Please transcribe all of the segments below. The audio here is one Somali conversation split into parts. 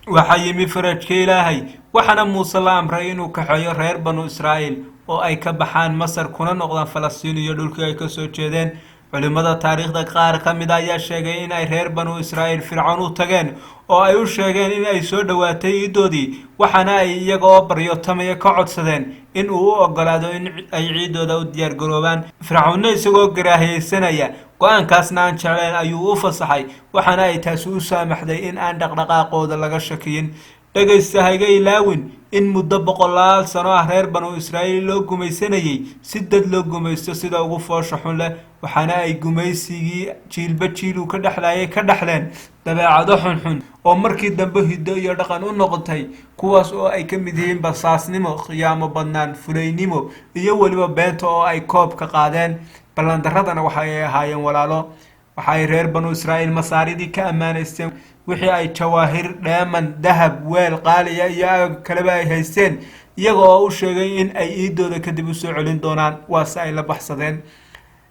waxaa yimi farajka Ilaahay waxaana Muuse la amray inuu kaxeeyo reer banu Israa'iil oo ay ka baxaan Masar kuna noqdaan Falastiin iyo dhulkii ay ka soo jeedeen culimada taariikhda qaar ka mid ah ayaa sheegay in ay reer banu Israa'iil Fircoon u tageen oo ay u sheegeen in ay soo dhawaatay ciidoodii waxaana ay iyaga oo baryotamaya ka codsadeen in uu u ogolaado in ay ciidooda u diyaar garoobaan Fircoonna isagoo garaahaysanaya go'aankaasna aan jeclayn ayuu u fasaxay waxaana ay taasi u saamaxday in aan dhaqdhaqaaqooda laga shakiyin dhagaysta hayga ilaawin in muddo 100 sano ah reer banu Israa'iil loo gumaysanayay si dad loo gumaysto sida ugu foosha xun leh waxaana ay gumaysigii jiilba jiil ka dhaxleen dabeecado xun oo markii dambe hiddo iyo dhaqan u noqotay kuwaas oo ay ka mid yihiin basaasnimo qiyaamo badnaan fulaynimo iyo waliba beenta oo ay koob ka qaadeen ballandaradana waxay ahaayeen walaalo waxay reer banu Israa'iil masaaridii ka amaaneysteen wixii ay jawaahir dheeman dahab weel qaaliya iyo kaleba ay haysteen iyaga oo u sheegay in ay ciidooda kadib u soo celin doonaan waase ay la baxsadeen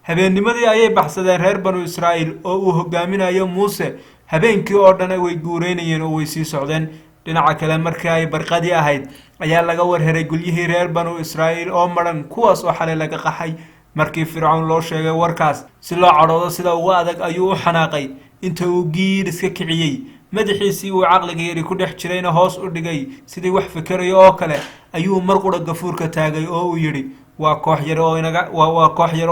habeennimadii ayay baxsadeen reer banu Israa'iil oo uu hogaaminayo Muuse habeenkii oo dhan way guureynayeen oo way sii socdeen dhinaca kale markii ay barqadii ahayd ayaa laga warheray gulyihii reer banu Israa'iil oo maran kuwaas oo xalay laga qaxay markii Fircoon loo sheegay warkaas si loo cadhoodo sida ugu adag ayuu u xanaaqay inta uu giir iska kiciyay madaxiisii uu caqliga yari ku dhex jirayna hoos u dhigay sidii wax fikirayo oo kale ayuu mar qura gafuurka taagay oo uu yiri waa koox yar oo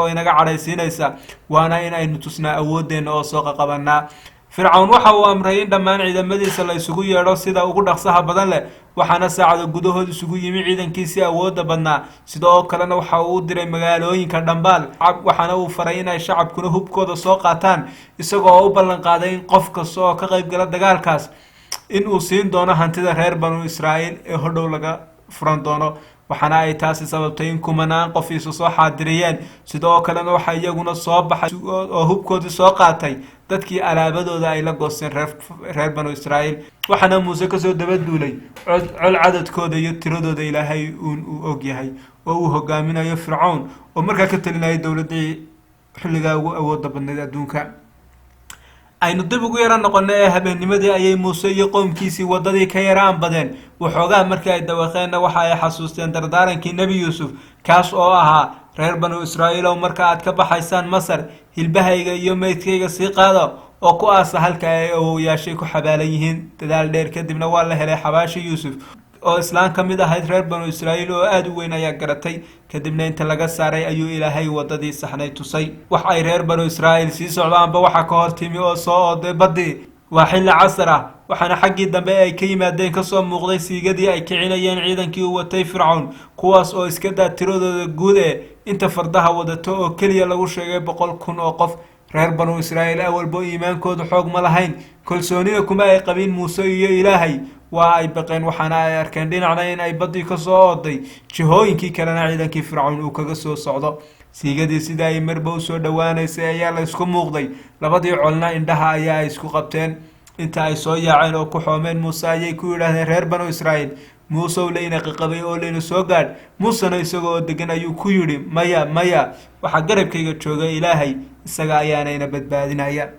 inaga cadhaysiinaysa waana in aynu tusnaa awoodeena oo soo qabanaa Fircoon waxa uu amray in dhammaan ciidamadiisa la isugu yeedho sida ugu dhaqsaha badan leh waxaana saacado gudahood isugu yimi ciidankiisii awoodda badnaa sidoo kalena waxa uu diray magaalooyinka dhambaal waxaana uu faray in ay shacabkuna hubkooda soo qaataan isagoo u ballan qaaday in qof kasta oo ka qayb gala dagaalkaas in uu siin doono hantida reer banu Israa'iil ee hodhow laga furan doono waxaana ay taasi sababtay in kumanaan qof isu soo xaadiriyeen sidoo kalena waxa iyaguna soo baxay oo hubkoodii soo qaatay dadkii alaabadooda ay la goosteen reer banu Israa'iil waxaana Muuse ka soo dabaduulay col cadadkooda iyo tiradooda Ilaahay uu og yahay oo uu hogaaminayo Fircoon oo markaa ka talinayay dawladii xilliga ugu awoodda badneed adduunka aynu dib ugu yara noqonay habeennimadii ayay Muuse iyo qoomkiisii wadadii ka yaraan badeen waxoogaa markii ay dawaqeen waxa ay xasuusteen dardaarankii Nabi Yuusuf kaas oo ahaa reer banu Israa'iil oo marka aad ka baxaysaan Masar hilbahayga iyo meydkayga sii qaado oo ku aasa halka ay awooyaashay ku xabaalan yihiin dadaal dheer kadibna waa la helay xabaashi Yuusuf oo islaan ka mid ahayd reer banu Israa'iil oo aad u weyn ayaa garatay kadibna inta laga saaray ayuu Ilaahay wadadii saxnay tusay wax ay reer banu Israa'iil sii socdaanba waxa ka hor timi oo soo oday badii waa xilli casar ah waxaana xaggii dambe ay ka yimaadeen ka soo muuqday siigadii ay kicinayeen ciidankii uu watay Fircoon kuwaas oo iska daa tiradooda guud inta fardaha wadato oo kaliya lagu sheegay 100,000 oo qof reer banu Israa'iil awalba iimaankoodu xoog ma lahayn kalsoonida kuma ay qabin Muuse iyo Ilaahay waa ay baqeen waxaana ay arkeen dhinacna in ay badii ka soo oday jihooyinkii kalena ciidankii Fircoon uu kaga soo socdo siigadii sida ay marba u soo dhawaanaysay ayaa la isku muuqday labadii colna indhaha ayaa ay isku qabteen inta ay soo yaaceen oo ku xoomeen Muuse ayay ku yiraahdeen reer banu Israa'iil Muuse oo leena qaqabay oo leena soo gaad Muusena isagoo degan ayuu ku yiri maya waxa garabkayga jooga Ilaahay isaga ayaana badbaadinaya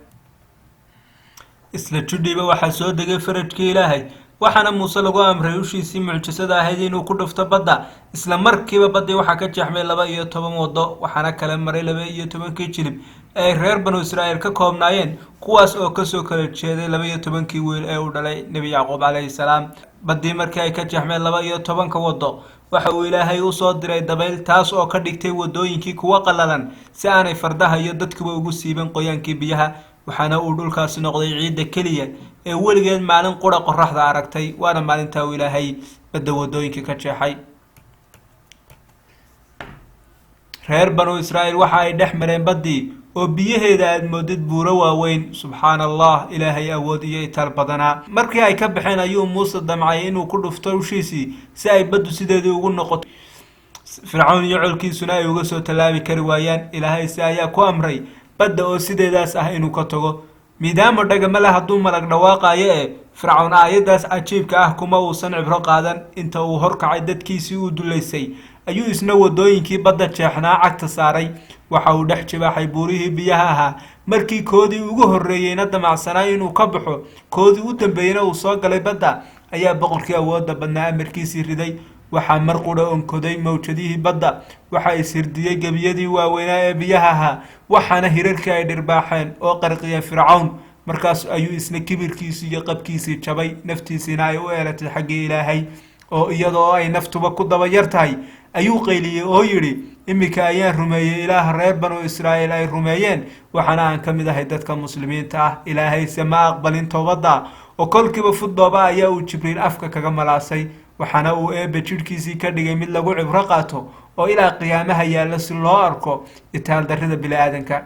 isla judhiba waxa soo degay farajkii Ilaahay waxaana Muuse lagu amray ushiisii mucjisada ahayd inuu ku dhufto badda isla markiiba badii waxa ka jeexmay 12 wado waxaana kala maray 12 jilib ay reer banu Israa'iil ka koobnaayeen kuwaas oo ka soo kala jeeday 12 wiil ee u dhalay Nabi Yaqoob alayhi salaam badii markii ay ka jeexmay 12 wado waxa uu Ilaahay u soo diray dabayl taas oo ka dhigtay wadooyinkii kuwa qalalan si aanay fardaha iyo dadkuba ugu siiban qoyaankii biyaha waxaana uu dhulkaas noqday ciid kaliya ee weligeed maalin qura qorraxda aragtay waana maalinta uu Ilaahay badda wadooyinka ka jeexay reer banu Israa'iil waxa ay dhex mareen badii oo biyaheeda aad moodid buuro waaweyn subhanallah Ilaahay awood iyo itaal badana markii ay ka baxeen ayuu Muuse damcay inuu ku dhufto ushiisii si ay baddu sideedii ugu noqoto Fircoon iyo colkiisuna ay uga soo talaabi kari waayaan Ilaahay si ayaa ku amray badda oo sideedaas ah inuu ka tago midaama dhagama la haduu malag dhawaaqayo Fircoon aayadaas cajiibka ah kuma uusan cibro qaadan inta uu horkacay dadkiisii u duleysay ayuu isna wadooyinkii badda jeexnaa cagta saaray. waxa uu dhex jibaaxay buurihii biyaha ahaa. markii koodii ugu horreeyeyna damacsanaa inuu ka baxo, koodii u dambeeyeyna uu soo galay badda, ayaa boqorkii awoodda badnaa amarkiisii riday. waxaa mar qudha onkoday mawjadihii badda. waxa ishirdiyey gebiyadii waaweynaa ee biyaha ahaa, waxaana hirarkii ay dhirbaaxeen oo qarqiyeen fircawn. markaas ayuu isna kibirkiisii iyo qabkiisii jabay, naftiisiina ay u eelatay xaggii Ilaahay. oo iyadoo ay naftuba ku daba yar tahay ayuu qayliyey oo yidhi, iminka ayaan rumeeyey ilaaha reer banu Israa'iil ay rumeeyeen, waxaana aan ka mid ahay dadka muslimiinta ah. Ilaahayse ma aqbalin toobadda, oo kolkiiba fudooba ayaa uu Jibriil afka kaga malaasay. waxaana uu eebbe jidhkiisii ka dhigay mid lagu cibro qaato oo ilaa qiyaamaha yaalla si loo arko itaal darrida bini'aadanka.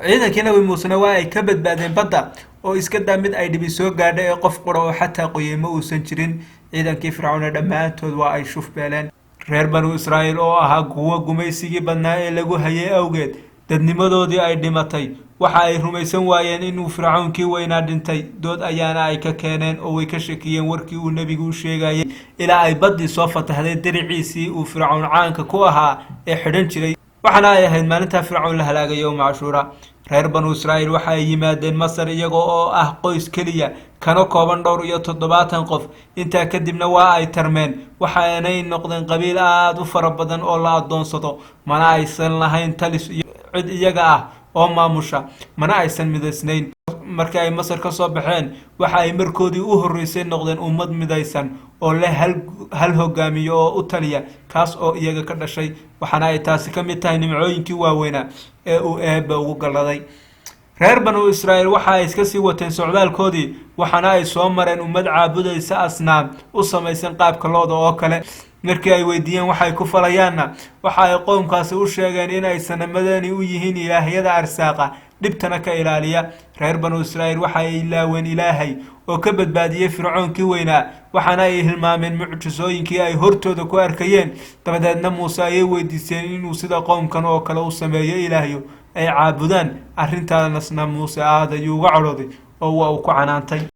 ciidankii nabi muusena waa ay ka badbaadeen badda, oo iska daa mid ay dhibi soo gaadha ee qof qura oo xataa qoyeymo uusan jirin. ciidankii fircawna dhammaantood waa ay shufbeeleen. reer banu Israa'iil oo ahaa kuwo gumaysigii badnaa ee lagu hayay awgeed dadnimadoodii ay dhimatay, waxa ay rumaysan waayeen inuu fircawnkii weynaa dhintay. dood ayaana ay ka keeneen oo way ka shakiyeen warkii uu nebigu u sheegayay, ilaa ay baddii soo fatahday diriciisii uu fircawn caanka ku ahaa ee xidhan jiray. waxaana ay ahayd maalintaa fircawn la halaagay yowma cashuura. reer banu Israa'iil waxa ay yimaadeen Masar iyaga oo ah qoys keliya, kana kooban 270 qof. intaa kadibna waa ay tarmeen, waxaanay noqdeen qabiil aad u fara badan oo la adoonsado. mana aysan lahayn talis iyo cid iyaga ah oo maamusha, mana aysan midaysnayn. markii ay Masar ka soo baxeen, waxa ay markoodii u horreysay noqdeen ummad midaysan oo leh hal hogaamiye oo u taliya, kaas oo iyaga ka dhashay. waxaana ay taasi ka mid tahay nimcooyinkii waaweynaa ee uu eebbe ugu galladay. reer banu Israa'iil waxa ay iska sii wateen socdaalkoodii, waxaana ay soo mareen ummad caabudaysa asnaam u samaysan qaabka looda oo kale. markii ay weydiiyeen waxay ku falayaanna, waxa ay qoomkaasi u sheegeen in ay sanamadani u yihiin ilaahyada arsaaqa, dhibtana ka ilaaliya. reer banu Israa'iil waxa ay ilaaween Ilaahay oo ka badbaadiyey fircawnkii weynaa, waxaana ay hilmaameen mucjisooyinkii ay hortooda ku arkayeen. dabadeedna muuse ayay weydiiseen inuu sida qoomkan oo kale u sameeyo ilaahyo ay caabudaan. arrintaasna muuse aad ayuu uga cadhooday oo waa uu ku canaantay.